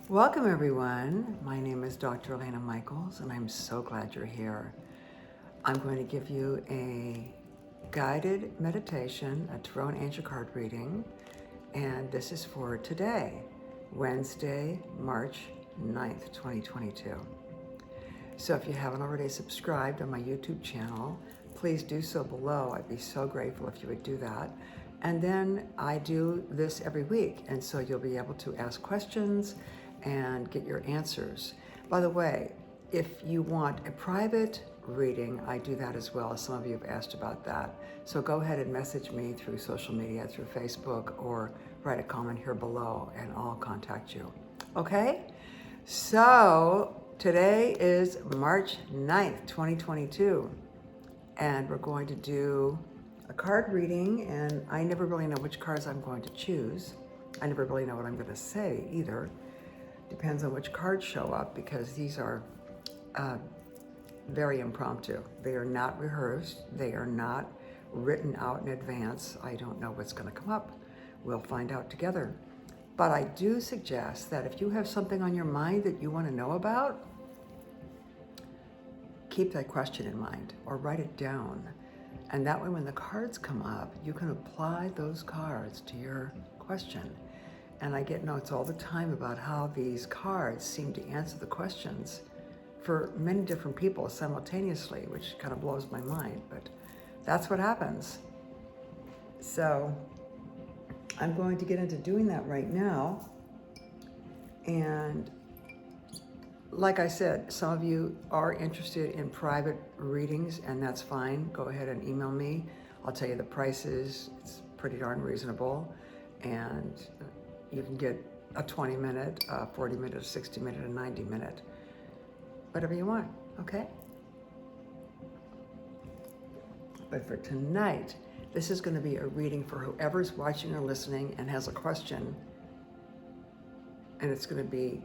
Welcome everyone. My name is Dr. Elena Michaels and I'm so glad you're here. I'm going to give you a guided meditation, a Tarot and Angel card reading, and this is for today, Wednesday, March 9th, 2022. So if you haven't already subscribed on my YouTube channel, please do so below. I'd be so grateful if you would do that. And then I do this every week, and so you'll be able to ask questions and get your answers. By the way, if you want a private reading, I do that as well. Some of you have asked about that. So go ahead and message me through social media, through Facebook, or write a comment here below and I'll contact you. Okay? So today is March 9th, 2022, and we're going to do a card reading, and I never really know which cards I'm going to choose. I never really know what I'm going to say either. Depends on which cards show up, because these are very impromptu. They are not rehearsed. They are not written out in advance. I don't know what's going to come up. We'll find out together. But I do suggest that if you have something on your mind that you want to know about, keep that question in mind or write it down. And that way when the cards come up, you can apply those cards to your question. And I get notes all the time about how these cards seem to answer the questions for many different people simultaneously, which kind of blows my mind, but that's what happens. So I'm going to get into doing that right now. And like I said, some of you are interested in private readings, and that's fine. Go ahead and email me. I'll tell you the prices. It's pretty darn reasonable. And you can get a 20-minute, a 40-minute, a 60-minute, a 90-minute, whatever you want, okay? But for tonight, this is going to be a reading for whoever's watching or listening and has a question, and it's going to be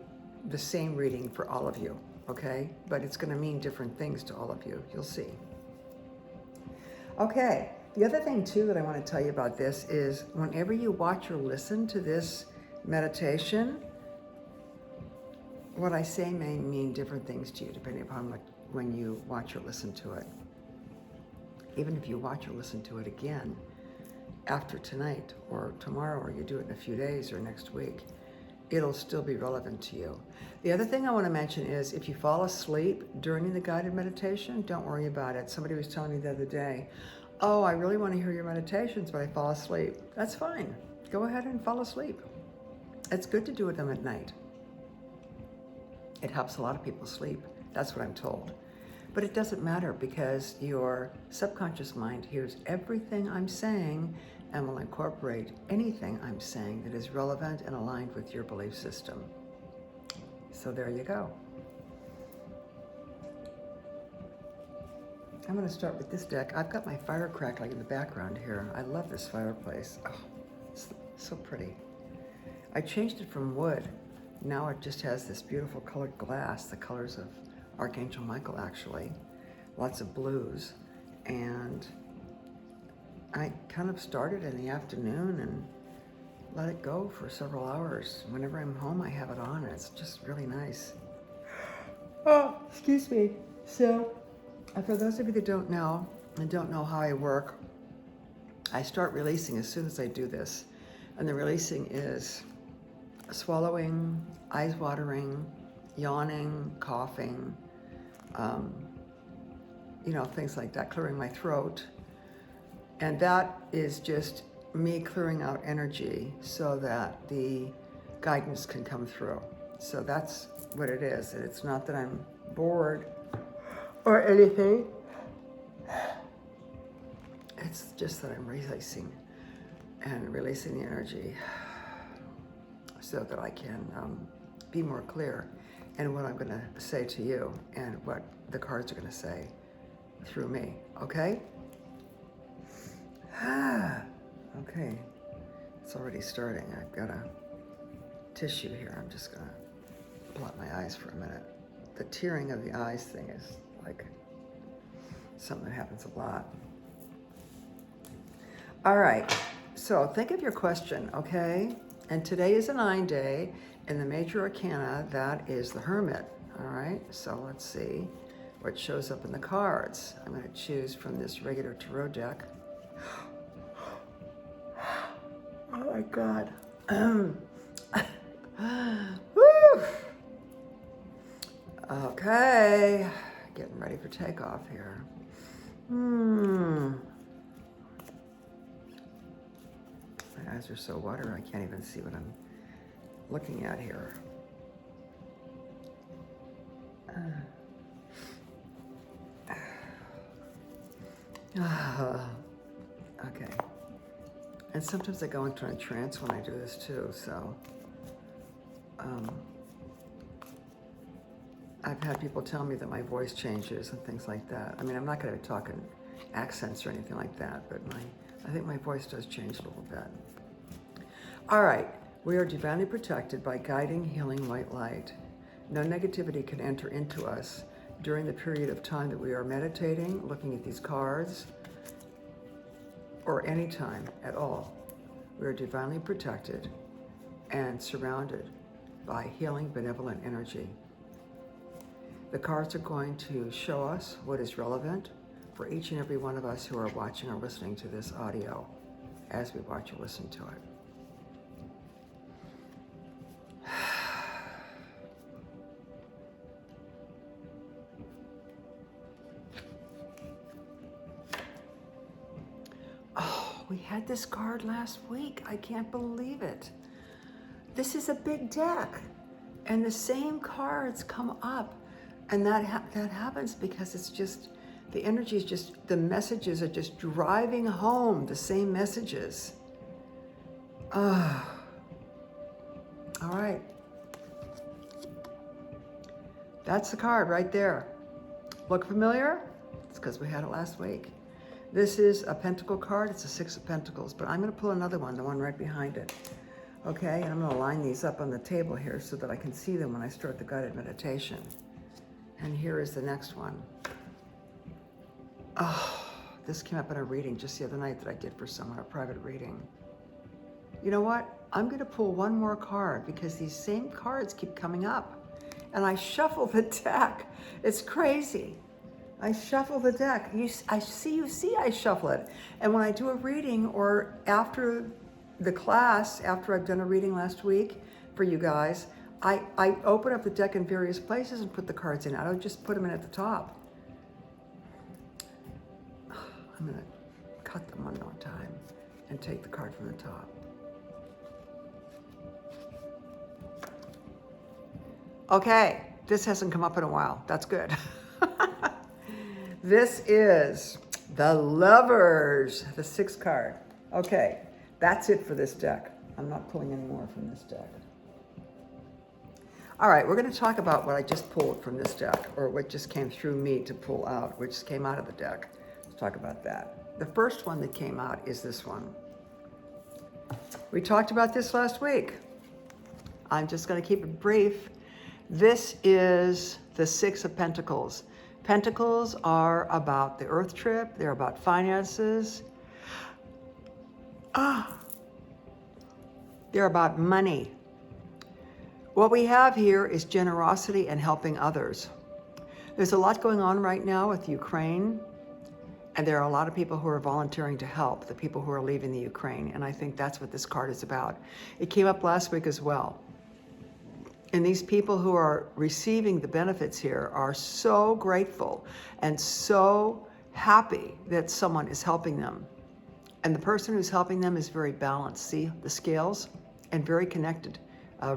the same reading for all of you, okay? But it's going to mean different things to all of you. You'll see. Okay, the other thing too that I want to tell you about this is whenever you watch or listen to this meditation, what I say may mean different things to you depending upon when you watch or listen to it. Even if you watch or listen to it again after tonight or tomorrow, or you do it in a few days or next week, it'll still be relevant to you. The other thing I want to mention is if you fall asleep during the guided meditation, don't worry about it. Somebody was telling me the other day, oh, I really want to hear your meditations, but I fall asleep. That's fine. Go ahead and fall asleep. It's good to do them at night. It helps a lot of people sleep. That's what I'm told. But it doesn't matter, because your subconscious mind hears everything I'm saying and will incorporate anything I'm saying that is relevant and aligned with your belief system. So there you go. I'm going to start with this deck. I've got my fire crackling in the background here. I love this fireplace. Oh, it's so pretty. I changed it from wood. Now it just has this beautiful colored glass, the colors of Archangel Michael, actually. Lots of blues. And I kind of started in the afternoon and let it go for several hours. Whenever I'm home, I have it on, and it's just really nice. Oh, excuse me. So, for those of you that don't know, and don't know how I work, I start releasing as soon as I do this. And the releasing is swallowing, eyes watering, yawning, coughing, things like that, clearing my throat. And that is just me clearing out energy so that the guidance can come through. So that's what it is. It's not that I'm bored or anything. It's just that I'm releasing the energy so that I can be more clear in what I'm going to say to you and what the cards are going to say through me, okay? Okay, it's already starting. I've got a tissue here. I'm just gonna blot my eyes for a minute. The tearing of the eyes thing is like something that happens a lot. All right, so think of your question, okay? And today is a 9 day. In the major arcana, that is the Hermit. All right, so let's see what shows up in the cards. I'm going to choose from this regular tarot deck. Oh my God. Woo! Okay, getting ready for takeoff here. My eyes are so watery, I can't even see what I'm looking at here. Okay. And sometimes I go into a trance when I do this too, so I've had people tell me that my voice changes and things like that. I mean, I'm not going to be talking accents or anything like that, but I think my voice does change a little bit. All right, we are divinely protected by guiding, healing white light. No negativity can enter into us during the period of time that we are meditating, looking at these cards, or any time at all. We are divinely protected and surrounded by healing, benevolent energy. The cards are going to show us what is relevant for each and every one of us who are watching or listening to this audio as we watch or listen to it. Oh, we had this card last week. I can't believe it. This is a big deck, and the same cards come up, and that happens because it's just, the energy is just, the messages are just driving home the same messages. All right. That's the card right there. Look familiar? It's because we had it last week. This is a pentacle card. It's a 6 of Pentacles, but I'm going to pull another one, the one right behind it. Okay, and I'm going to line these up on the table here so that I can see them when I start the guided meditation. And here is the next one. Oh, this came up in a reading just the other night that I did for someone, a private reading. You know what? I'm going to pull one more card because these same cards keep coming up. And I shuffle the deck. It's crazy. I shuffle the deck. I shuffle it. And when I do a reading or after the class, after I've done a reading last week for you guys, I open up the deck in various places and put the cards in. I don't just put them in at the top. I'm going to cut them one more time and take the card from the top. Okay, this hasn't come up in a while. That's good. This is the Lovers, the 6th card. Okay, that's it for this deck. I'm not pulling any more from this deck. All right, we're going to talk about what I just pulled from this deck, or what just came through me to pull out, which came out of the deck. Let's talk about that. The first one that came out is this one. We talked about this last week. I'm just going to keep it brief. This is the 6 of Pentacles. Pentacles are about the earth trip. They're about finances. They're about money. What we have here is generosity and helping others. There's a lot going on right now with Ukraine, and there are a lot of people who are volunteering to help, the people who are leaving the Ukraine, and I think that's what this card is about. It came up last week as well. And these people who are receiving the benefits here are so grateful and so happy that someone is helping them. And the person who's helping them is very balanced. See the scales? And very connected.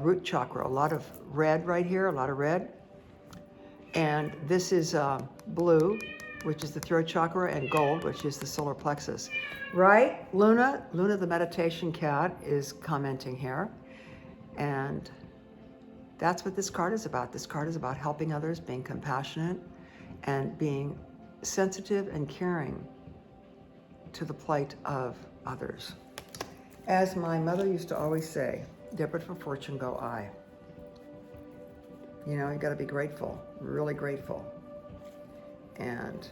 Root chakra, a lot of red right here, a lot of red. And this is blue, which is the throat chakra, and gold, which is the solar plexus. Right? Luna the meditation cat, is commenting here. And that's what this card is about. This card is about helping others, being compassionate, and being sensitive and caring to the plight of others. As my mother used to always say, "Desperate for fortune go I." You know, you got to be grateful, really grateful. And,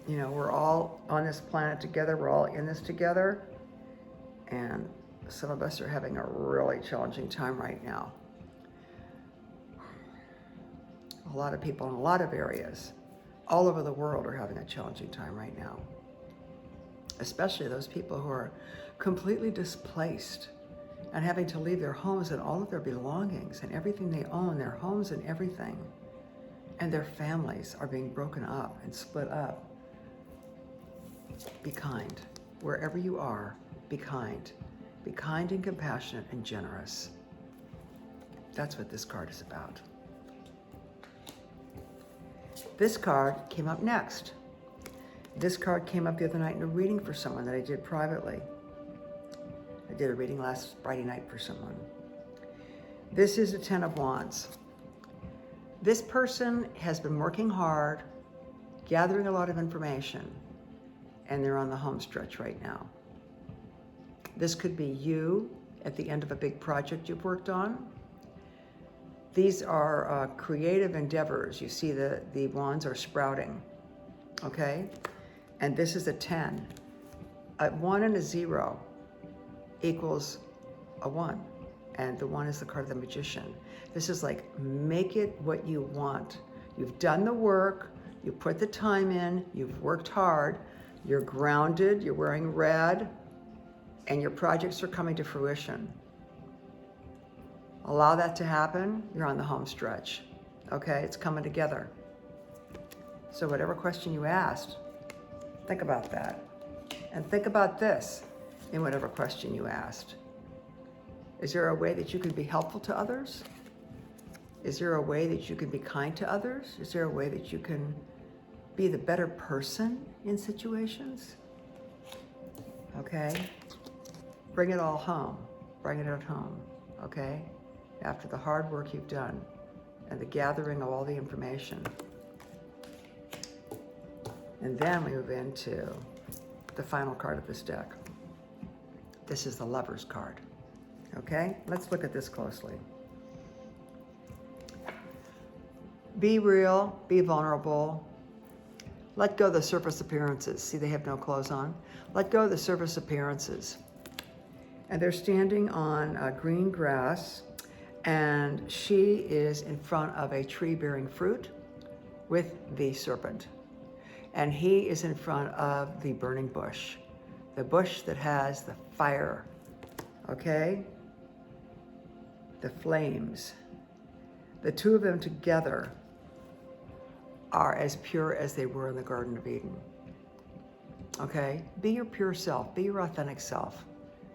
you know, we're all on this planet together. We're all in this together. And some of us are having a really challenging time right now. A lot of people in a lot of areas all over the world are having a challenging time right now. Especially those people who are completely displaced and having to leave their homes and all of their belongings and everything they own, their homes and everything. And their families are being broken up and split up. Be kind. Wherever you are, be kind. Be kind and compassionate and generous. That's what this card is about. This card came up next. This card came up the other night in a reading for someone that I did privately. I did a reading last Friday night for someone. This is the Ten of Wands. This person has been working hard, gathering a lot of information, and they're on the home stretch right now. This could be you at the end of a big project you've worked on. These are creative endeavors. You see the wands are sprouting, okay? And this is a 10. A 1 and a 0 equals a 1. And the 1 is the card of the Magician. This is like, make it what you want. You've done the work, you put the time in, you've worked hard, you're grounded, you're wearing red, and your projects are coming to fruition. Allow that to happen, you're on the home stretch. Okay, it's coming together. So whatever question you asked, think about that. And think about this in whatever question you asked. Is there a way that you can be helpful to others? Is there a way that you can be kind to others? Is there a way that you can be the better person in situations? Okay? Bring it all home. Bring it at home, okay? After the hard work you've done and the gathering of all the information. And then we move into the final card of this deck. This is the Lover's card, okay? Let's look at this closely. Be real, be vulnerable. Let go of the surface appearances. See, they have no clothes on. Let go of the surface appearances. And they're standing on green grass, and she is in front of a tree bearing fruit with the serpent. And he is in front of the burning bush, the bush that has the fire, okay? The flames. The two of them together are as pure as they were in the Garden of Eden. Okay? Be your pure self. Be your authentic self.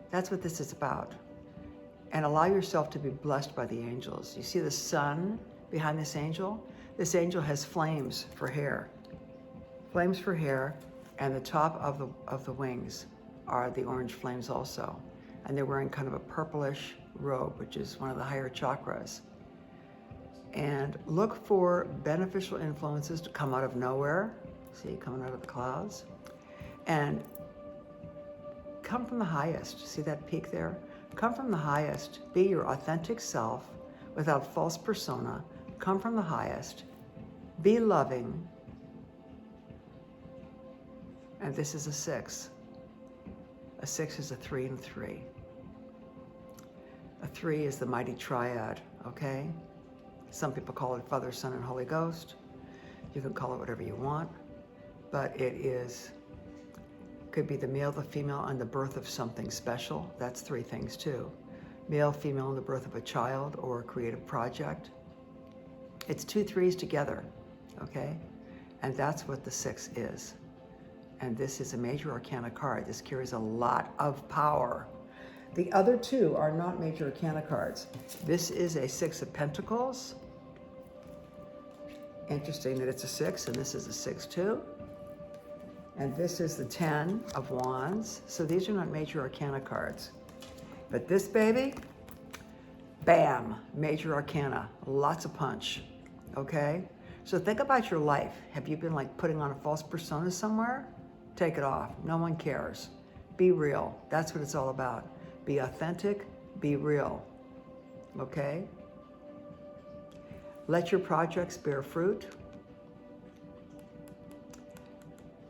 That's what this is about. And allow yourself to be blessed by the angels. You see the sun behind this angel? This angel has flames for hair. Flames for hair, and the top of the wings are the orange flames also. And they're wearing kind of a purplish robe, which is one of the higher chakras. And look for beneficial influences to come out of nowhere. See, coming out of the clouds. And come from the highest. See that peak there? Come from the highest. Be your authentic self without false persona. Come from the highest. Be loving. And this is a 6. A 6 is a 3 and 3. A 3 is the mighty triad, okay? Some people call it Father, Son, and Holy Ghost. You can call it whatever you want, but it could be the male, the female, and the birth of something special. That's 3 things too. Male, female, and the birth of a child or a creative project. It's 2 3s together, okay? And that's what the 6 is. And this is a major arcana card. This carries a lot of power. The other 2 are not major arcana cards. This is a 6 of Pentacles. Interesting that it's a 6, and this is a 6 too. And this is the 10 of Wands. So these are not major arcana cards. But this baby, bam, major arcana, lots of punch, okay? So think about your life. Have you been like putting on a false persona somewhere? Take it off, no one cares. Be real, that's what it's all about. Be authentic, be real, okay? Let your projects bear fruit,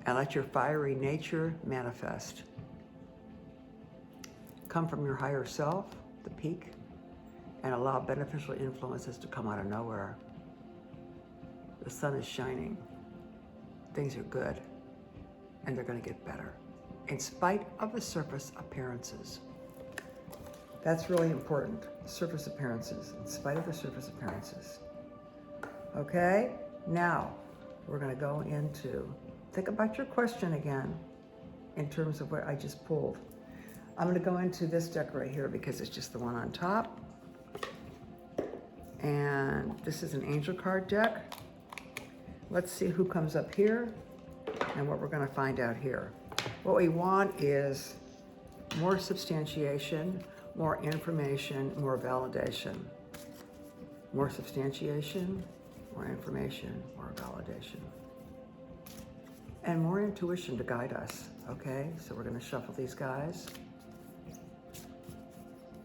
and let your fiery nature manifest. come from your higher self, the peak, and allow beneficial influences to come out of nowhere. The sun is shining. Things are good, and they're going to get better, in spite of the surface appearances. That's really important, surface appearances, in spite of the surface appearances. Okay, now we're going to go into, think about your question again in terms of what I just pulled. I'm going to go into this deck right here because it's just the one on top. And this is an angel card deck. Let's see who comes up here and what we're going to find out here. What we want is more substantiation, more information, more validation. More substantiation, more information, more validation. And more intuition to guide us, okay? So we're going to shuffle these guys.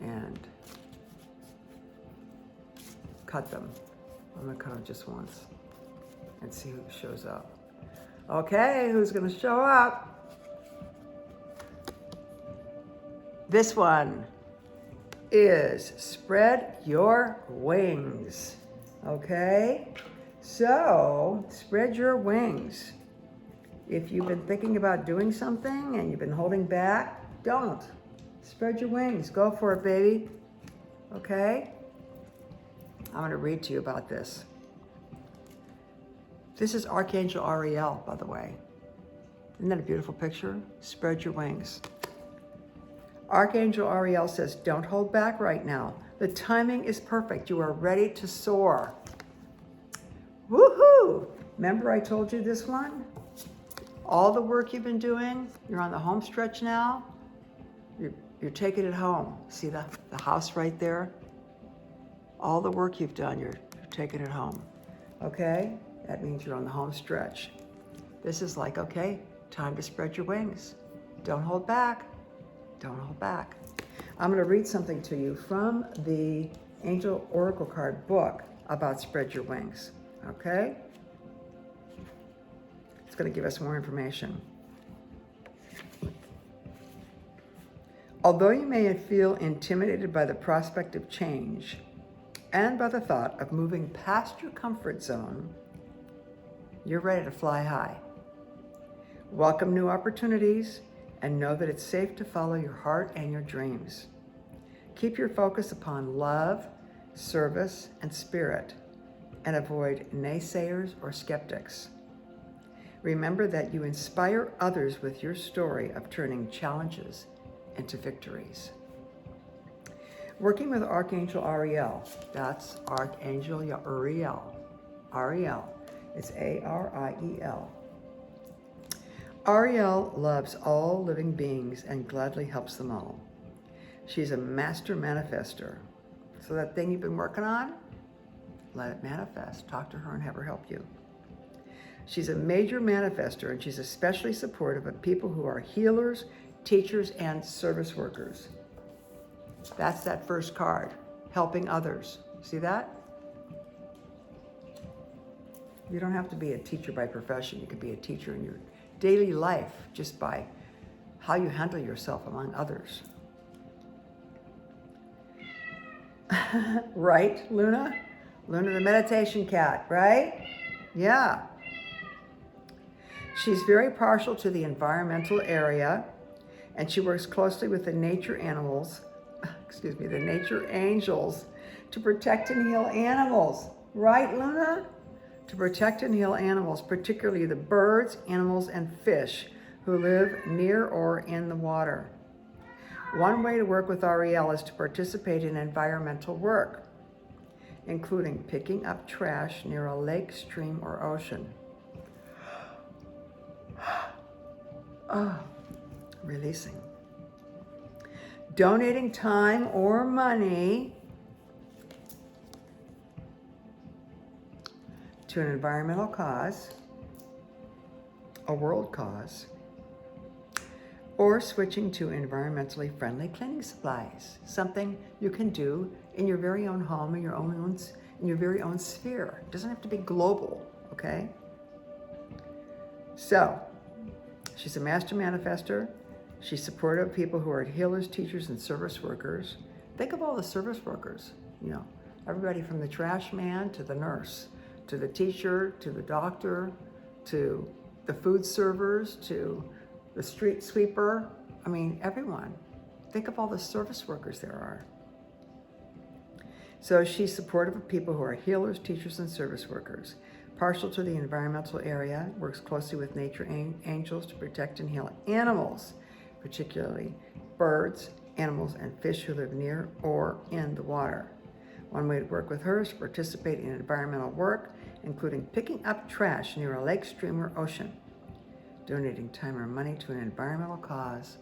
And cut them. I'm going to cut them just once and see who shows up. Okay, who's going to show up? This one is spread your wings. Okay, so spread your wings. If you've been thinking about doing something and you've been holding back, don't. Spread your wings. Go for it, baby. Okay? I'm going to read to you about this. This is Archangel Ariel, by the way. Isn't that a beautiful picture? Spread your wings. Archangel Ariel says, don't hold back right now. The timing is perfect. You are ready to soar. Woohoo! Remember I told you this one? All the work you've been doing, you're on the home stretch now. You're taking it home. See the house right there? All the work you've done, you're taking it home. Okay? That means you're on the home stretch. This is like, okay, time to spread your wings. Don't hold back. Don't hold back. I'm going to read something to you from the Angel Oracle card book about spread your wings. Okay? It's going to give us more information. Although you may feel intimidated by the prospect of change and by the thought of moving past your comfort zone, you're ready to fly high. Welcome new opportunities and know that it's safe to follow your heart and your dreams. Keep your focus upon love, service, and spirit, and avoid naysayers or skeptics. Remember that you inspire others with your story of turning challenges into victories. Working with Archangel Ariel, that's Archangel Ariel. Ariel, it's A-R-I-E-L. Ariel loves all living beings and gladly helps them all. She's a master manifester. So that thing you've been working on, let it manifest. Talk to her and have her help you. She's a major manifester, and she's especially supportive of people who are healers, teachers, and service workers. That's that first card, helping others. See that? You don't have to be a teacher by profession. You could be a teacher in your daily life just by how you handle yourself among others. Right, Luna? Luna the meditation cat, right? Yeah. She's very partial to the environmental area, and she works closely with the nature animals, the nature angels, to protect and heal animals. Right, Luna? To protect and heal animals, particularly the birds, animals, and fish who live near or in the water. One way to work with Ariel is to participate in environmental work, including picking up trash near a lake, stream, or ocean. Releasing. Donating time or money to an environmental cause, a world cause, or switching to environmentally friendly cleaning supplies, something you can do in your very own home, in your very own sphere. It doesn't have to be global, okay? So, she's a master manifester. She's supportive of people who are healers, teachers, and service workers. Think of all the service workers, you know, everybody from the trash man to the nurse, to the teacher, to the doctor, to the food servers, to the street sweeper. I mean, everyone. Think of all the service workers there are. So she's supportive of people who are healers, teachers, and service workers. Partial to the environmental area, works closely with nature angels to protect and heal animals, particularly birds, animals, and fish who live near or in the water. One way to work with her is to participate in environmental work, including picking up trash near a lake, stream, or ocean, donating time or money to an environmental cause,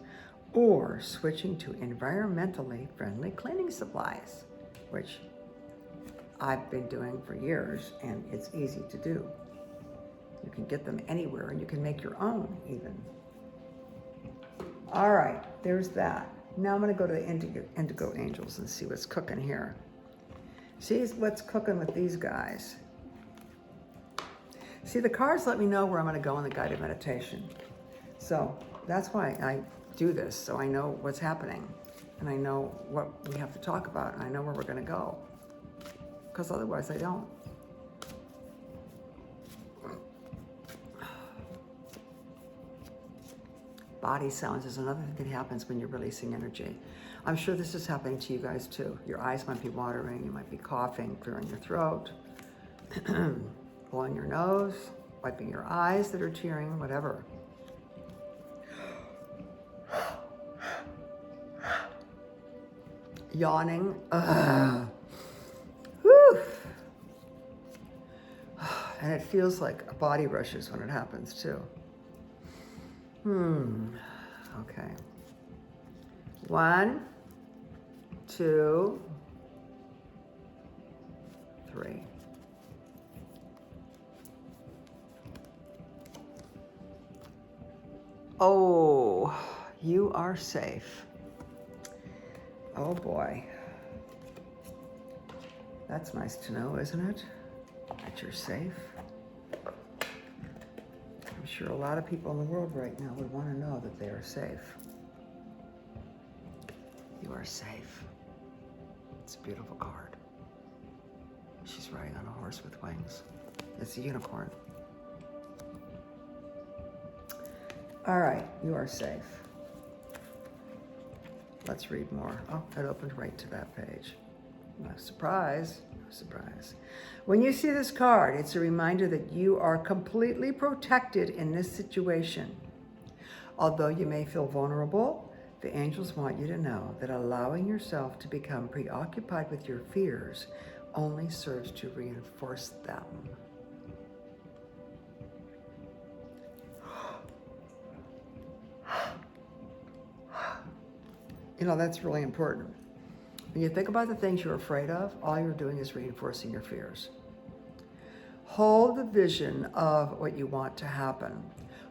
or switching to environmentally friendly cleaning supplies, which I've been doing for years, and it's easy to do. You can get them anywhere, and you can make your own even. All right, there's that. Now I'm going to go to the indigo angels and see what's cooking here. See what's cooking with these guys. See, the cards let me know where I'm going to go in the guided meditation. So that's why I do this, so I know what's happening, and I know what we have to talk about, and I know where we're going to go. Because otherwise I don't. Body sounds is another thing that happens when you're releasing energy. I'm sure this is happening to you guys too. Your eyes might be watering, you might be coughing, clearing your throat, blowing your nose, wiping your eyes that are tearing, whatever. Yawning. Whew. And it feels like body rushes when it happens too. Okay. 1, 2, 3. Oh, you are safe. Oh boy. That's nice to know, isn't it? That you're safe. I'm sure a lot of people in the world right now would want to know that they are safe. You are safe. It's a beautiful card. She's riding on a horse with wings. It's a unicorn. All right, you are safe. Let's read more. Oh, it opened right to that page. No surprise, no surprise. When you see this card, it's a reminder that you are completely protected in this situation. Although you may feel vulnerable, the angels want you to know that allowing yourself to become preoccupied with your fears only serves to reinforce them. You know, that's really important. When you think about the things you're afraid of, all you're doing is reinforcing your fears. Hold the vision of what you want to happen.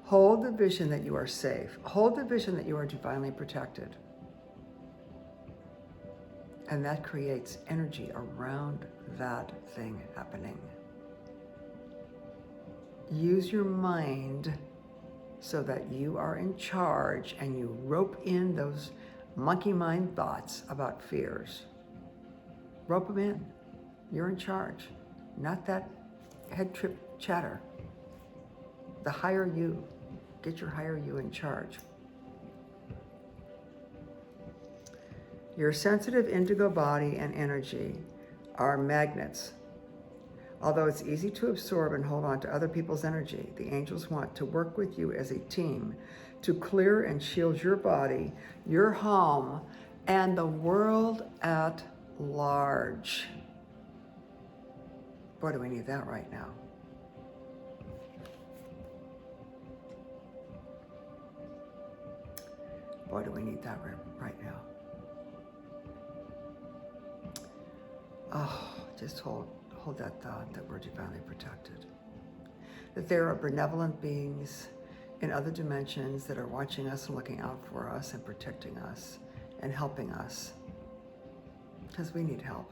Hold the vision that you are safe. Hold the vision that you are divinely protected. And that creates energy around that thing happening. Use your mind so that you are in charge and you rope in those monkey mind thoughts about fears. Rope them in. You're in charge, not that head trip chatter. The higher you. Get your higher you in charge. Your sensitive indigo body and energy are magnets. Although it's easy to absorb and hold on to other people's energy, the angels want to work with you as a team to clear and shield your body, your home, and the world at large. Boy, do we need that right now. Boy, do we need that right now. Oh, just hold that thought that we're divinely protected. That there are benevolent beings in other dimensions that are watching us and looking out for us and protecting us and helping us. Because we need help.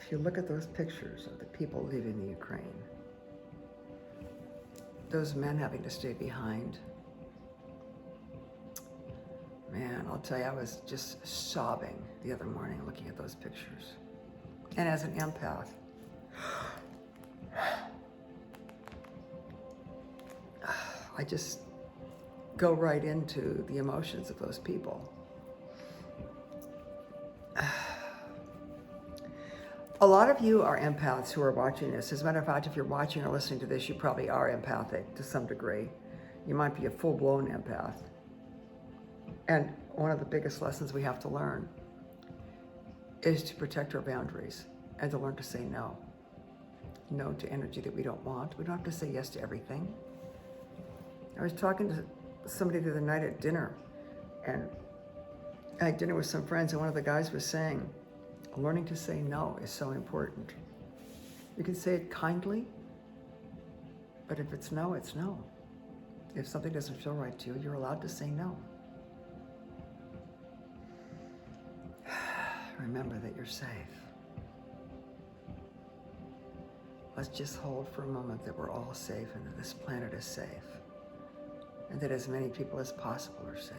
If you look at those pictures of the people leaving the Ukraine, those men having to stay behind. Man, I'll tell you, I was just sobbing the other morning looking at those pictures. And as an empath, I just go right into the emotions of those people. A lot of you are empaths who are watching this. As a matter of fact, if you're watching or listening to this, you probably are empathic to some degree. You might be a full-blown empath. And one of the biggest lessons we have to learn is to protect our boundaries and to learn to say no. No to energy that we don't want. We don't have to say yes to everything. I was talking to somebody the other night at dinner, and I had dinner with some friends, and one of the guys was saying, learning to say no is so important. You can say it kindly, but if it's no, it's no. If something doesn't feel right to you, you're allowed to say no. Remember that you're safe. Let's just hold for a moment that we're all safe and that this planet is safe, and that as many people as possible are safe.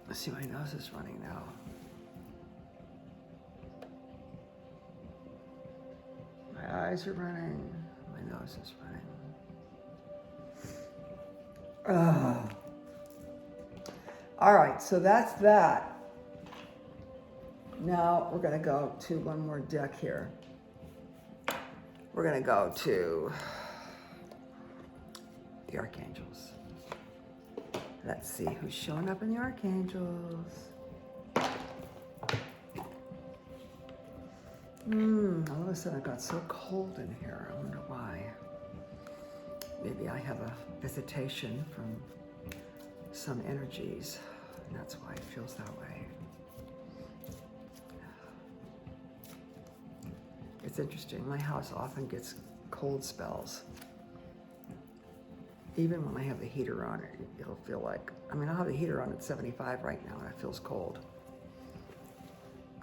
Let's see, my nose is running now. My eyes are running. My nose is running. All right, so that's that. Now we're going to go to one more deck here. We're going to go to the Archangels. Let's see who's showing up in the Archangels. All of a sudden it got so cold in here. I wonder why. Maybe I have a visitation from some energies, and that's why it feels that way. It's interesting. My house often gets cold spells. Even when I have the heater on, it'll feel like, I'll have the heater on at 75 right now, and it feels cold.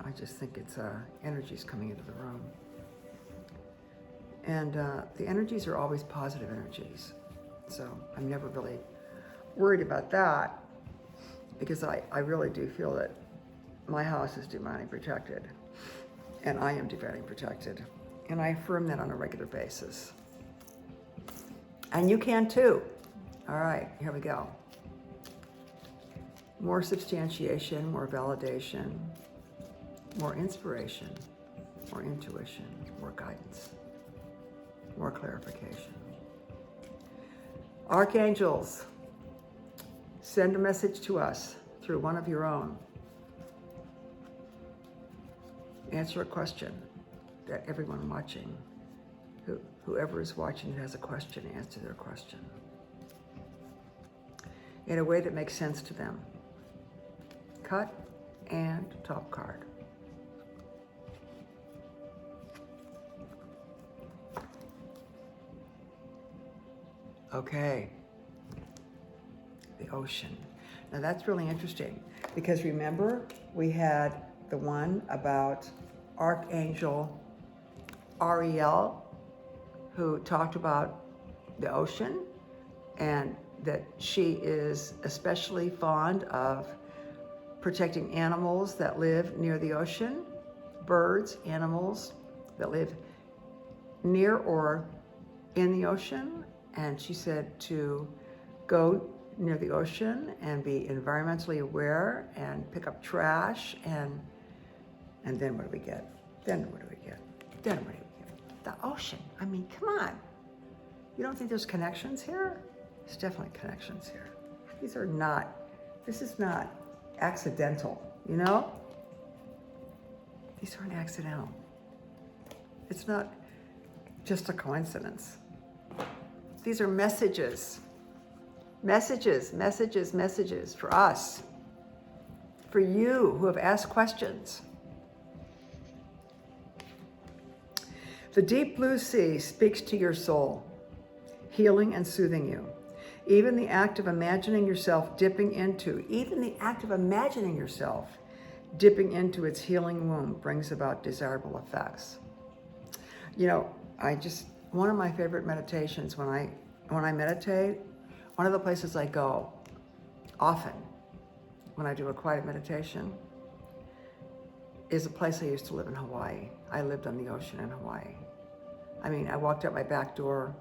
I just think it's energies coming into the room. And the energies are always positive energies. So I'm never really worried about that, because I really do feel that my house is divinely protected, and I am divinely protected. And I affirm that on a regular basis. And you can too. All right, here we go. More substantiation, more validation, more inspiration, more intuition, more guidance, more clarification. Archangels, send a message to us through one of your own. Answer a question that everyone watching, whoever is watching has a question, answer their question in a way that makes sense to them. Cut and top card. Okay, the ocean. Now that's really interesting, because remember we had the one about Archangel Ariel, who talked about the ocean, and that she is especially fond of protecting animals that live near the ocean, birds, animals that live near or in the ocean. And she said to go near the ocean and be environmentally aware and pick up trash, and then what do we get? Then what do we get? Then what do we get? The ocean. Come on. You don't think there's connections here? There's definitely connections here. This is not accidental, you know? These aren't accidental. It's not just a coincidence. These are messages. Messages, messages, messages for us, for you who have asked questions. The deep blue sea speaks to your soul, healing and soothing you. Even the act of imagining yourself dipping into, its healing womb brings about desirable effects. You know, one of my favorite meditations when I meditate, one of the places I go often when I do a quiet meditation is a place I used to live in Hawaii. I lived on the ocean in Hawaii. I mean, I walked out my back door,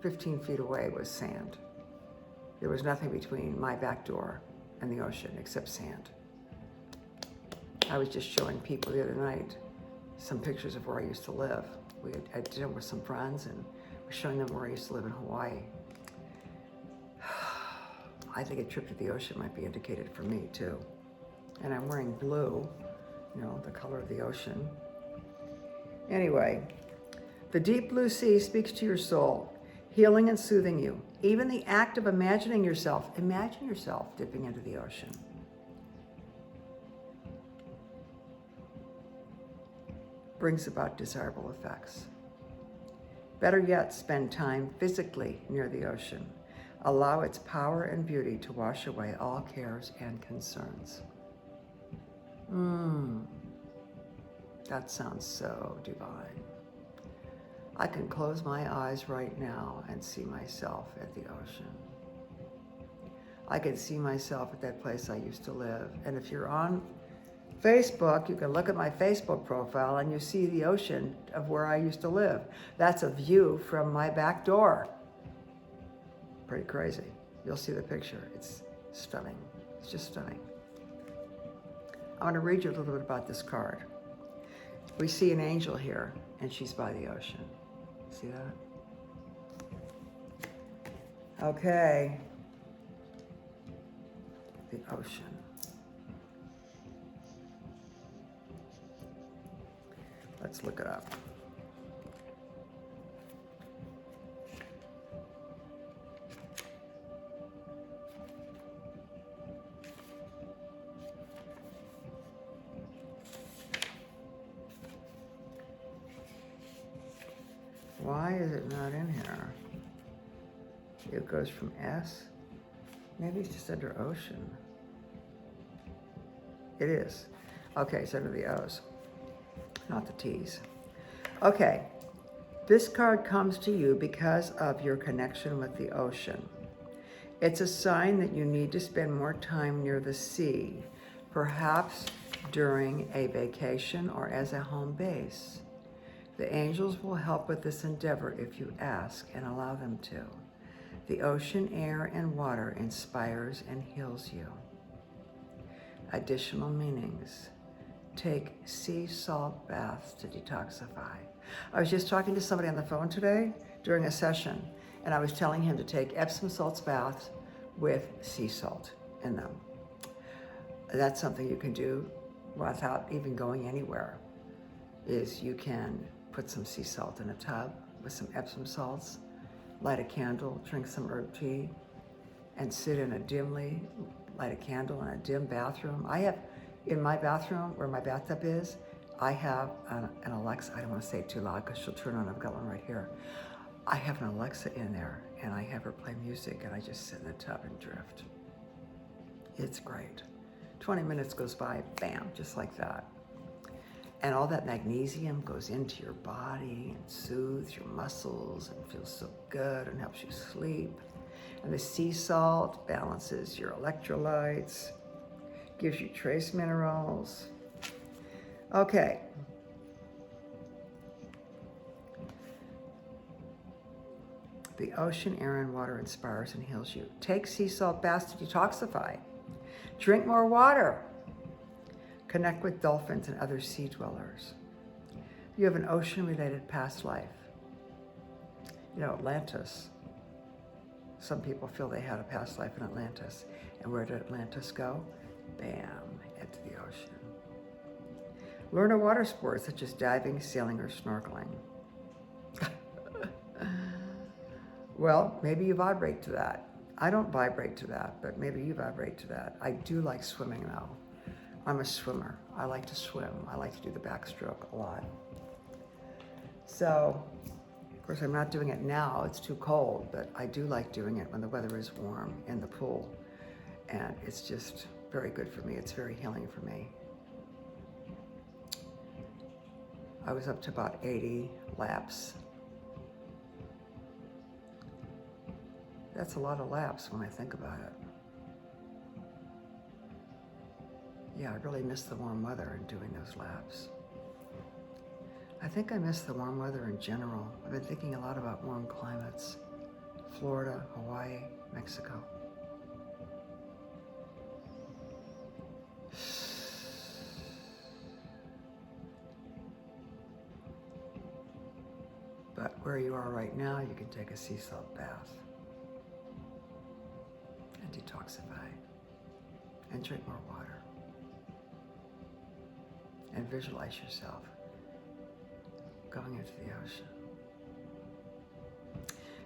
15 feet away was sand. There was nothing between my back door and the ocean except sand. I was just showing people the other night some pictures of where I used to live. We had dinner with some friends and we're showing them where I used to live in Hawaii. I think a trip to the ocean might be indicated for me too. And I'm wearing blue, you know, the color of the ocean. Anyway, the deep blue sea speaks to your soul, healing and soothing you. Even the act of imagine yourself dipping into the ocean. Brings about desirable effects. Better yet, spend time physically near the ocean. Allow its power and beauty to wash away all cares and concerns. That sounds so divine. I can close my eyes right now and see myself at the ocean. I can see myself at that place I used to live. And if you're on Facebook, you can look at my Facebook profile and you see the ocean of where I used to live. That's a view from my back door. Pretty crazy. You'll see the picture. It's stunning. It's just stunning. I want to read you a little bit about this card. We see an angel here, and she's by the ocean. See that? Okay. The ocean. Let's look it up. Why is it not in here? It goes from S. Maybe it's just under ocean. It is. Okay, it's under the O's, not the T's. Okay, this card comes to you because of your connection with the ocean. It's a sign that you need to spend more time near the sea, perhaps during a vacation or as a home base. The angels will help with this endeavor if you ask and allow them to. The ocean, air, and water inspires and heals you. Additional meanings. Take sea salt baths to detoxify. I was just talking to somebody on the phone today during a session, and I was telling him to take Epsom salts baths with sea salt in them. That's something you can do without even going anywhere, is you can put some sea salt in a tub with some Epsom salts, light a candle, drink some herb tea, and sit in light a candle in a dim bathroom. I have, in my bathroom, where my bathtub is, I have an Alexa. I don't want to say it too loud because she'll turn on. I've got one right here. I have an Alexa in there, and I have her play music, and I just sit in the tub and drift. It's great. 20 minutes goes by, bam, just like that. And all that magnesium goes into your body and soothes your muscles and feels so good and helps you sleep. And the sea salt balances your electrolytes, gives you trace minerals. Okay. The ocean, air, and water inspires and heals you. Take sea salt baths to detoxify. Drink more water. Connect with dolphins and other sea dwellers. You have an ocean-related past life. You know, Atlantis. Some people feel they had a past life in Atlantis. And where did Atlantis go? Bam, into the ocean. Learn a water sport such as diving, sailing, or snorkeling. Well, maybe you vibrate to that. I don't vibrate to that, but maybe you vibrate to that. I do like swimming though. I'm a swimmer. I like to swim. I like to do the backstroke a lot. So, course, I'm not doing it now, it's too cold, but I do like doing it when the weather is warm in the pool. And it's just very good for me. It's very healing for me. I was up to about 80 laps. That's a lot of laps when I think about it. Yeah, I really miss the warm weather and doing those laps. I think I miss the warm weather in general. I've been thinking a lot about warm climates. Florida, Hawaii, Mexico. But where you are right now, you can take a sea salt bath and detoxify and drink more water and visualize yourself going into the ocean.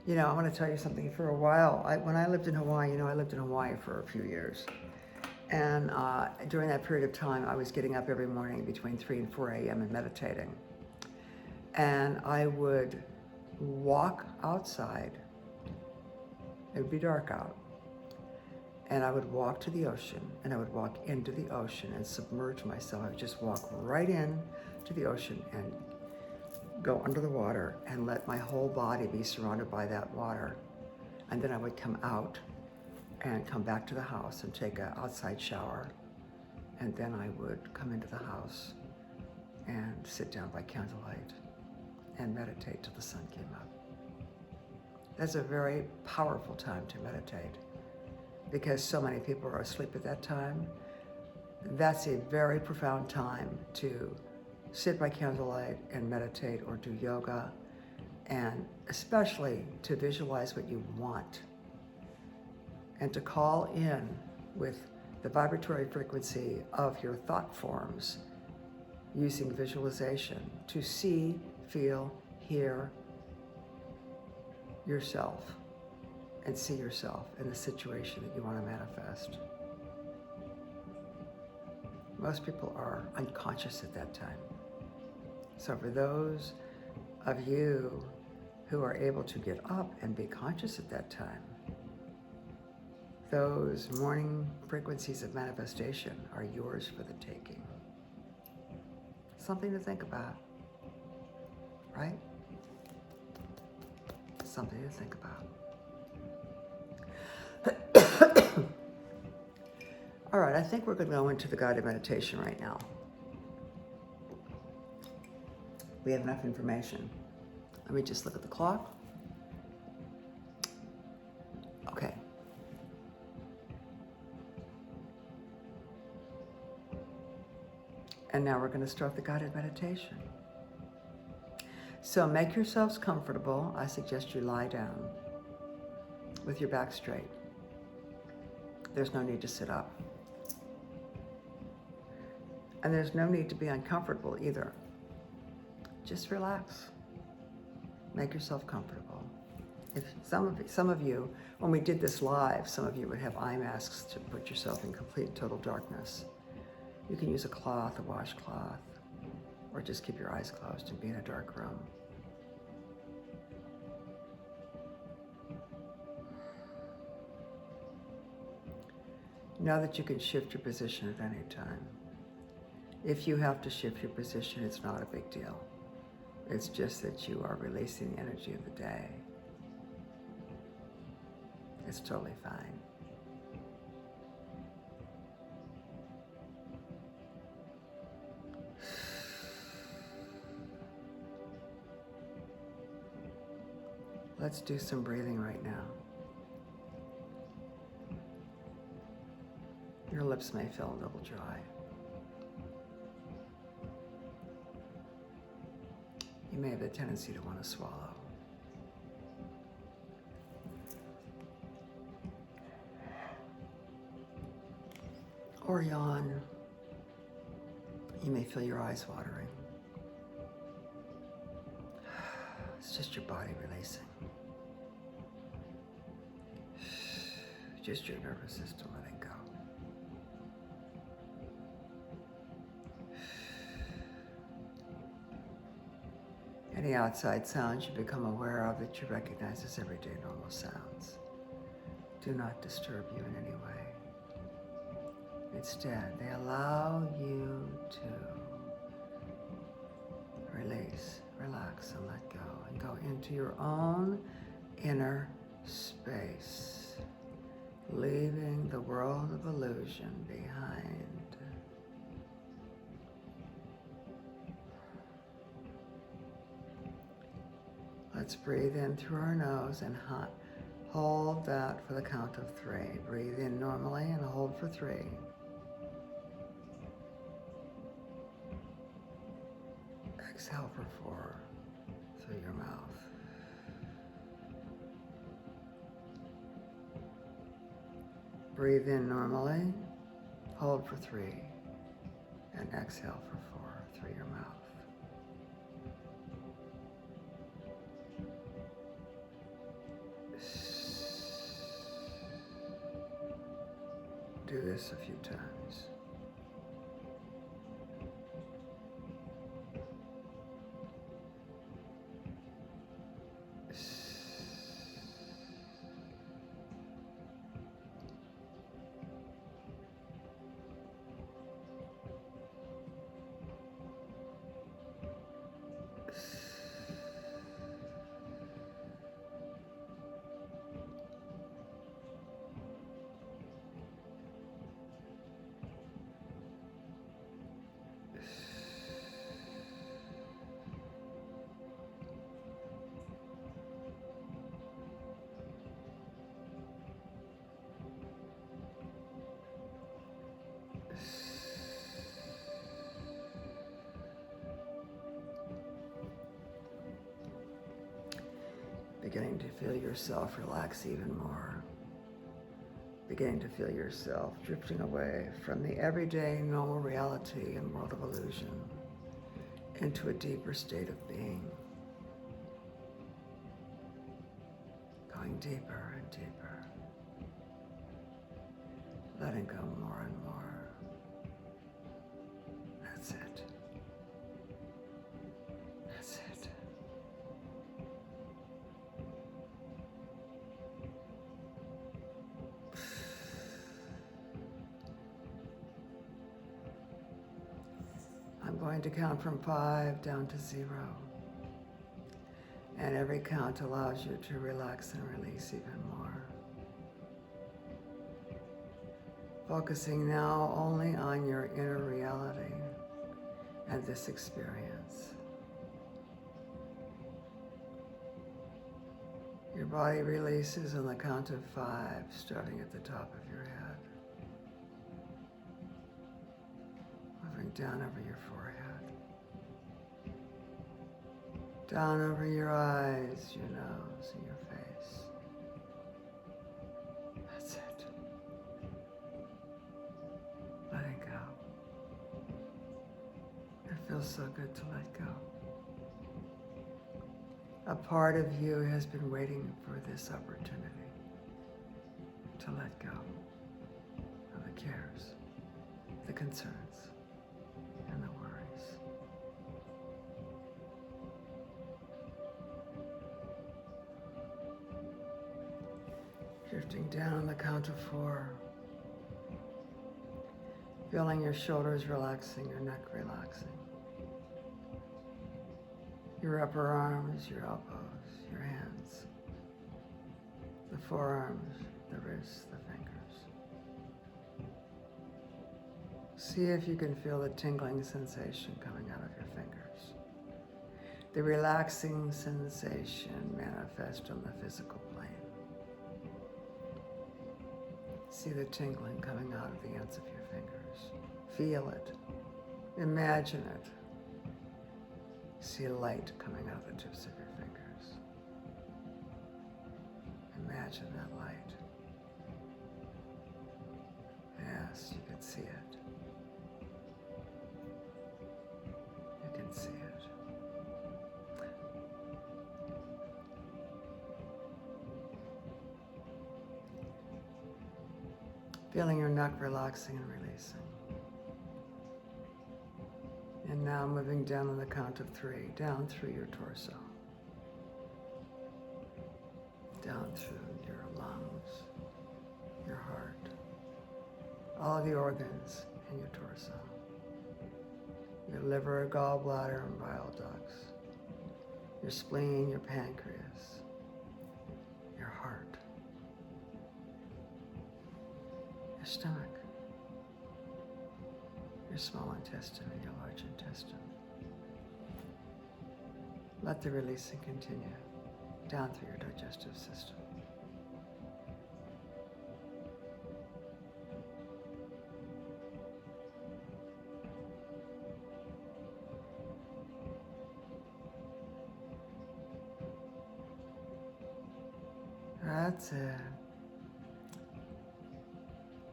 You know, I want to tell you something. For a while, when I lived in Hawaii, you know, I lived in Hawaii for a few years. And during that period of time, I was getting up every morning between 3 and 4 a.m. and meditating. And I would walk outside. It would be dark out. And I would walk to the ocean, and I would walk into the ocean and submerge myself. I would just walk right in to the ocean and go under the water and let my whole body be surrounded by that water. And then I would come out and come back to the house and take an outside shower. And then I would come into the house and sit down by candlelight and meditate till the sun came up. That's a very powerful time to meditate because so many people are asleep at that time. That's a very profound time to sit by candlelight and meditate or do yoga, and especially to visualize what you want and to call in with the vibratory frequency of your thought forms using visualization to see, feel, hear yourself and see yourself in the situation that you want to manifest. Most people are unconscious at that time. So for those of you who are able to get up and be conscious at that time, those morning frequencies of manifestation are yours for the taking. Something to think about, right? Something to think about. All right, I think we're going to go into the guided meditation right now. We have enough information. Let me just look at the clock. Okay. And now we're going to start the guided meditation. So make yourselves comfortable. I suggest you lie down with your back straight. There's no need to sit up. And there's no need to be uncomfortable either. Just relax. Make yourself comfortable. If some of you, when we did this live, some of you would have eye masks to put yourself in complete and total darkness. You can use a cloth, a washcloth, or just keep your eyes closed and be in a dark room. Know that you can shift your position at any time. If you have to shift your position, it's not a big deal. It's just that you are releasing the energy of the day. It's totally fine. Let's do some breathing right now. Your lips may feel a little dry. You may have a tendency to want to swallow. Or yawn. You may feel your eyes watering. It's just your body releasing. Just your nervous system letting go. Any outside sounds you become aware of that you recognize as everyday normal sounds do not disturb you in any way. Instead, they allow you to release, relax, and let go, and go into your own inner space, leaving the world of illusion behind. Let's breathe in through our nose and hold that for the count of 3. Breathe in normally and hold for 3. Exhale for 4 through your mouth. Breathe in normally, hold for 3, and exhale for 4 through your mouth. Do this a few times. Beginning to feel yourself relax even more. Beginning to feel yourself drifting away from the everyday normal reality and world of illusion into a deeper state of being. Going deeper and deeper. Letting go more and more. That's it. That's it. I'm going to count from 5 down to 0. And every count allows you to relax and release even more. Focusing now only on your inner reality and this experience. Your body releases on the count of 5, starting at the top of your head. Moving down over your forehead. Down over your eyes, your nose, and your face. That's it. Letting go. It feels so good to let go. A part of you has been waiting for this opportunity to let go of the cares, the concerns, and the worries. Drifting down on the count of 4. Feeling your shoulders relaxing, your neck relaxing. Your upper arms, your elbows, your hands. The forearms, the wrists, the fingers. See if you can feel the tingling sensation coming out of your fingers. The relaxing sensation manifest on the physical plane. See the tingling coming out of the ends of your fingers. Feel it. Imagine it. See light coming out of the tips of your fingers. Imagine that light. Yes, you can see it. You can see it. Feeling your neck relaxing and releasing. And now moving down on the count of 3, down through your torso, down through your lungs, your heart, all the organs in your torso, your liver, gallbladder, and bile ducts, your spleen, your pancreas, your heart, your stomach, your small intestine and your large intestine. Let the releasing continue down through your digestive system. That's it.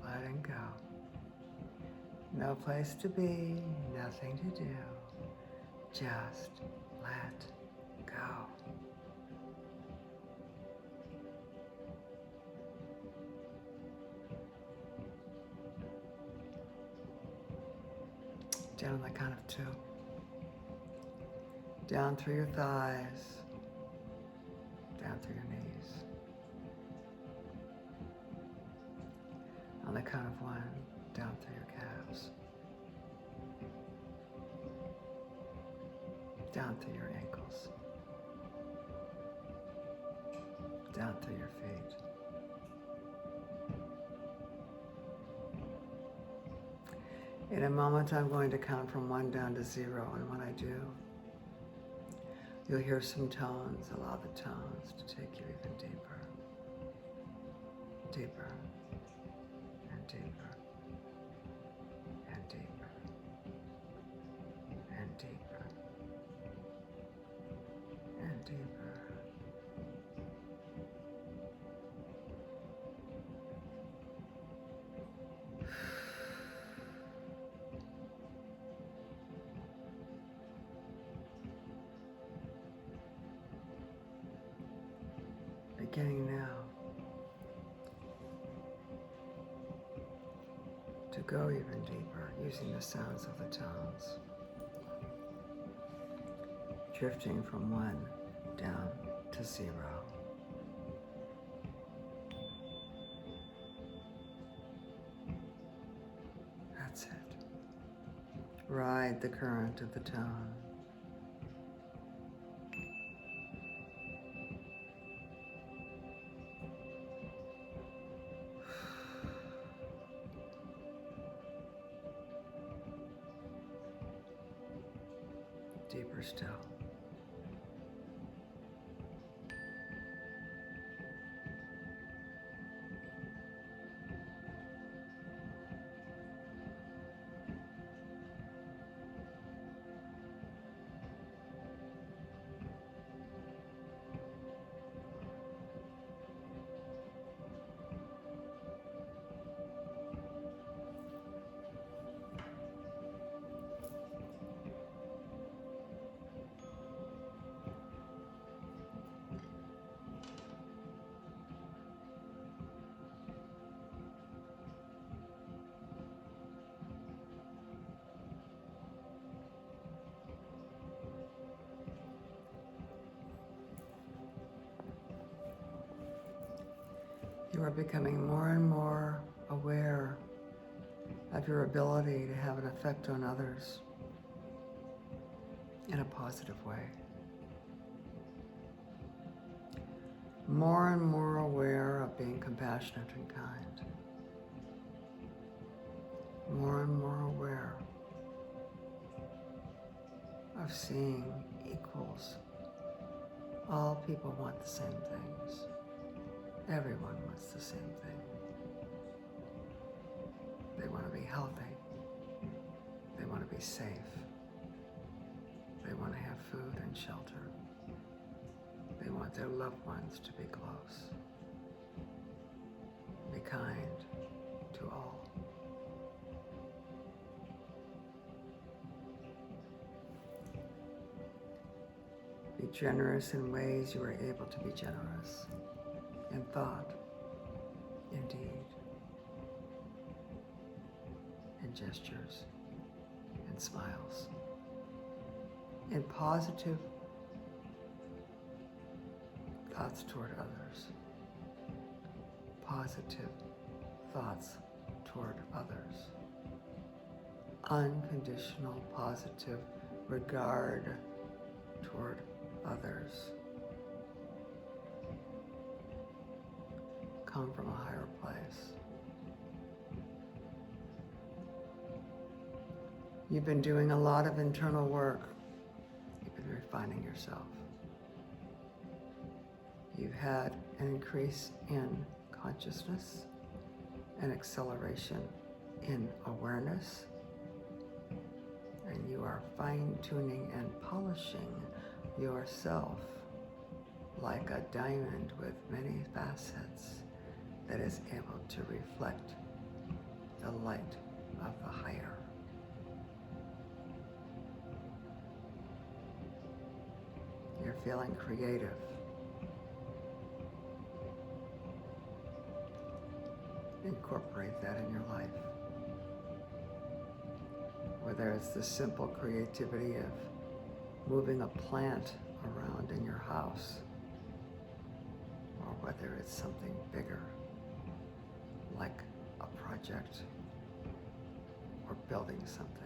Letting go. No place to be, nothing to do. Just let go. Down on the count of 2. Down through your thighs, down through your knees. On the count of 1, down through your calves, down through your ankles, down through your feet. In a moment, I'm going to count from 1 down to 0, and when I do, you'll hear some tones. Allow the tones to take you even deeper, deeper, and deeper, and deeper, and deeper, and deeper. Beginning now to go even deeper using the sounds of the tones, drifting from 1 down to 0. That's it. Ride the current of the tone. Deeper still. You are becoming more and more aware of your ability to have an effect on others in a positive way. More and more aware of being compassionate and kind. More and more aware of seeing equals. All people want the same things. Everyone wants the same thing. They want to be healthy. They want to be safe. They want to have food and shelter. They want their loved ones to be close. Be kind to all. Be generous in ways you are able to be generous. In thought, in deed, in gestures, in smiles. in positive thoughts toward others. Positive thoughts toward others. Unconditional positive regard toward others. Come from a higher place. You've been doing a lot of internal work. You've been refining yourself. You've had an increase in consciousness, an acceleration in awareness, and you are fine-tuning and polishing yourself like a diamond with many facets that is able to reflect the light of the higher. You're feeling creative. Incorporate that in your life. Whether it's the simple creativity of moving a plant around in your house, or whether it's something bigger, like a project or building something.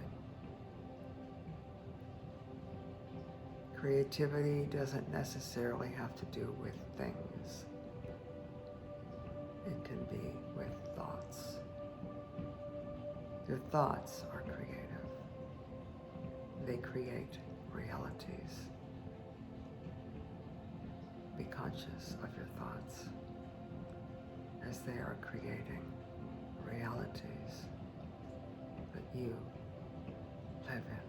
Creativity doesn't necessarily have to do with things. It can be with thoughts. Your thoughts are creative. They create realities. Be conscious of your thoughts as they are creating realities that you live in.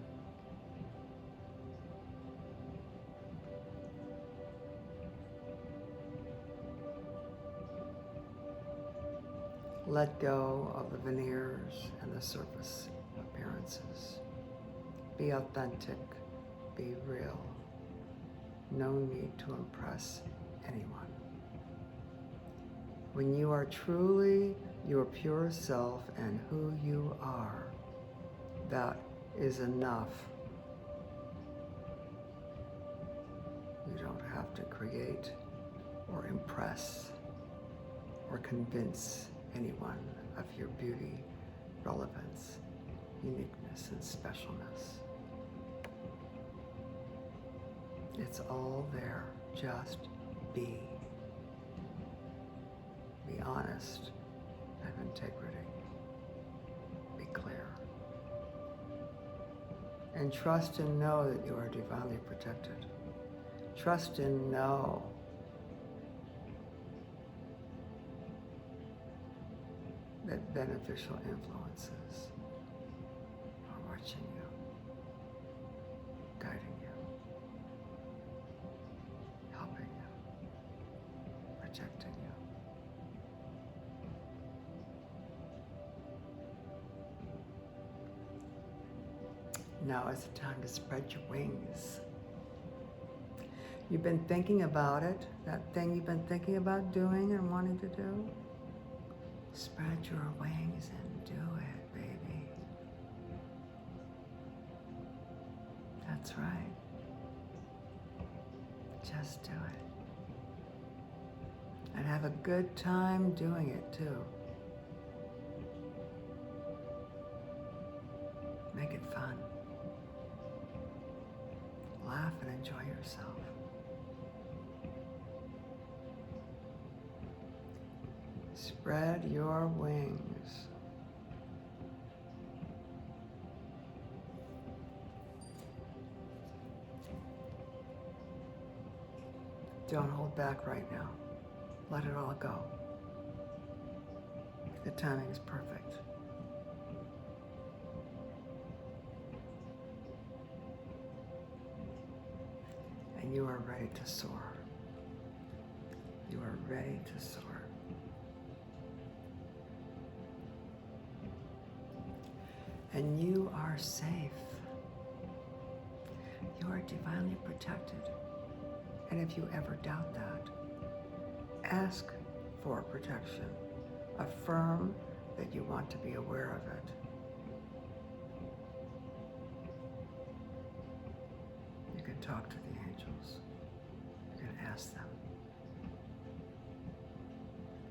Let go of the veneers and the surface appearances. Be authentic, be real. No need to impress anyone. When you are truly your pure self and who you are, that is enough. You don't have to create or impress or convince anyone of your beauty, relevance, uniqueness, and specialness. It's all there. Just be. Be honest. Have integrity. Be clear. And trust and know that you are divinely protected. Trust and know that beneficial influences are watching you, guiding you, helping you, protecting you. Now is the time to spread your wings. You've been thinking about it, that thing you've been thinking about doing and wanting to do. Spread your wings and do it, baby. That's right. Just do it. And have a good time doing it, too. Make it fun. Laugh and enjoy yourself. Spread your wings. Don't hold back right now. Let it all go. The timing is perfect. And you are ready to soar. You are ready to soar. And you are safe. You are divinely protected. And if you ever doubt that, ask for protection. Affirm that you want to be aware of it. talk to the angels. You can ask them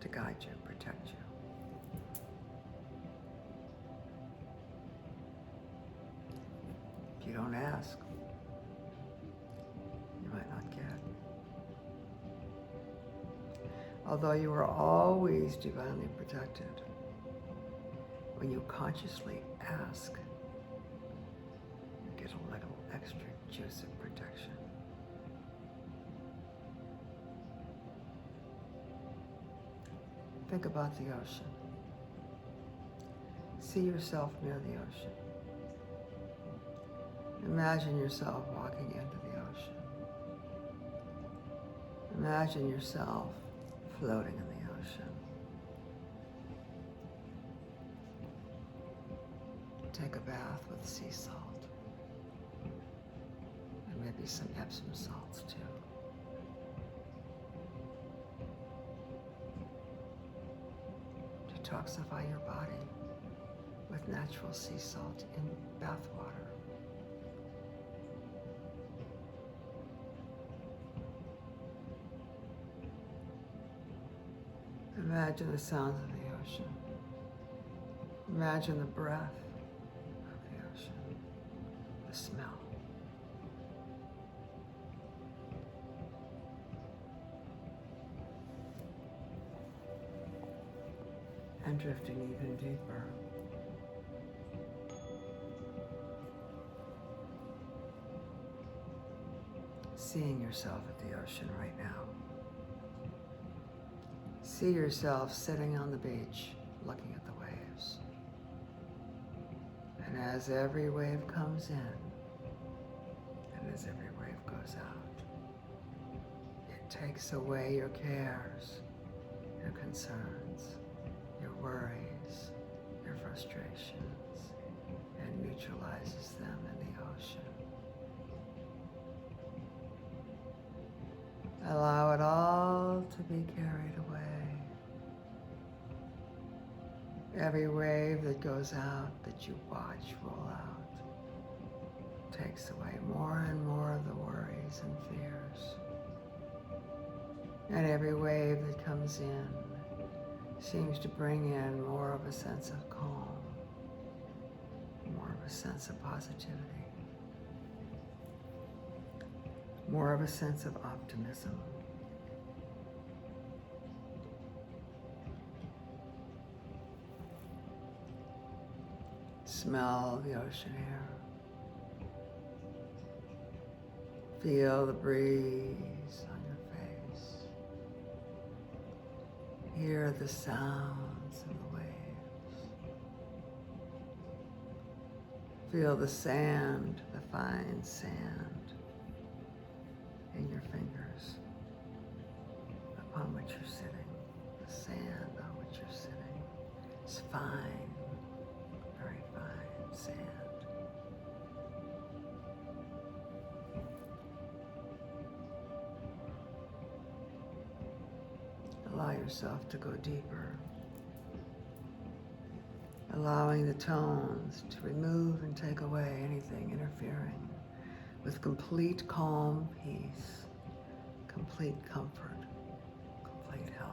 to guide you, protect you. If you don't ask, you might not get. Although you are always divinely protected, when you consciously ask, you get a little extra juice of protection. Think about the ocean. See yourself near the ocean. Imagine yourself walking into the ocean. Imagine yourself floating in the ocean. Take a bath with sea salt. And maybe some Epsom salts too. Detoxify your body with natural sea salt in bath water. Imagine the sounds of the ocean. Imagine the breath of the ocean, the smell. And drifting even deeper. Seeing yourself at the ocean right now. See yourself sitting on the beach, looking at the waves. And as every wave comes in, and as every wave goes out, it takes away your cares, your concerns, your worries, your frustrations, and neutralizes them in the ocean. Allow it all to be carried away. Every wave that goes out, that you watch roll out, takes away more and more of the worries and fears. And every wave that comes in seems to bring in more of a sense of calm, more of a sense of positivity, more of a sense of optimism. Smell the ocean air. Feel the breeze on your face. Hear the sounds of the waves. Feel the sand, the fine sand in your fingers upon which you're sitting. The sand on which you're sitting is fine, very fine sand. Allow yourself to go deeper, allowing the tones to remove and take away anything interfering with complete calm, peace, complete comfort, complete health.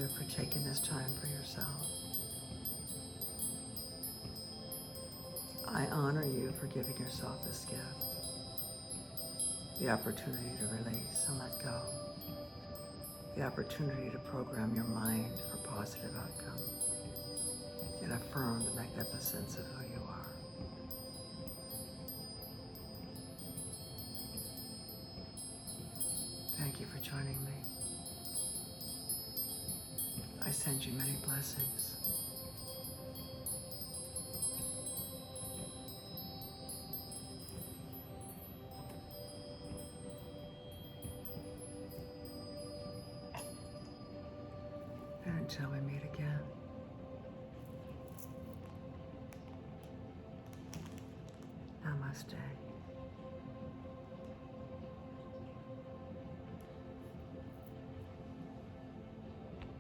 you for taking this time for yourself. I honor you for giving yourself this gift, the opportunity to release and let go, the opportunity to program your mind for positive outcome, and affirm the magnificence of who you are. Thank you for joining me. I send you many blessings. And until we meet again, namaste.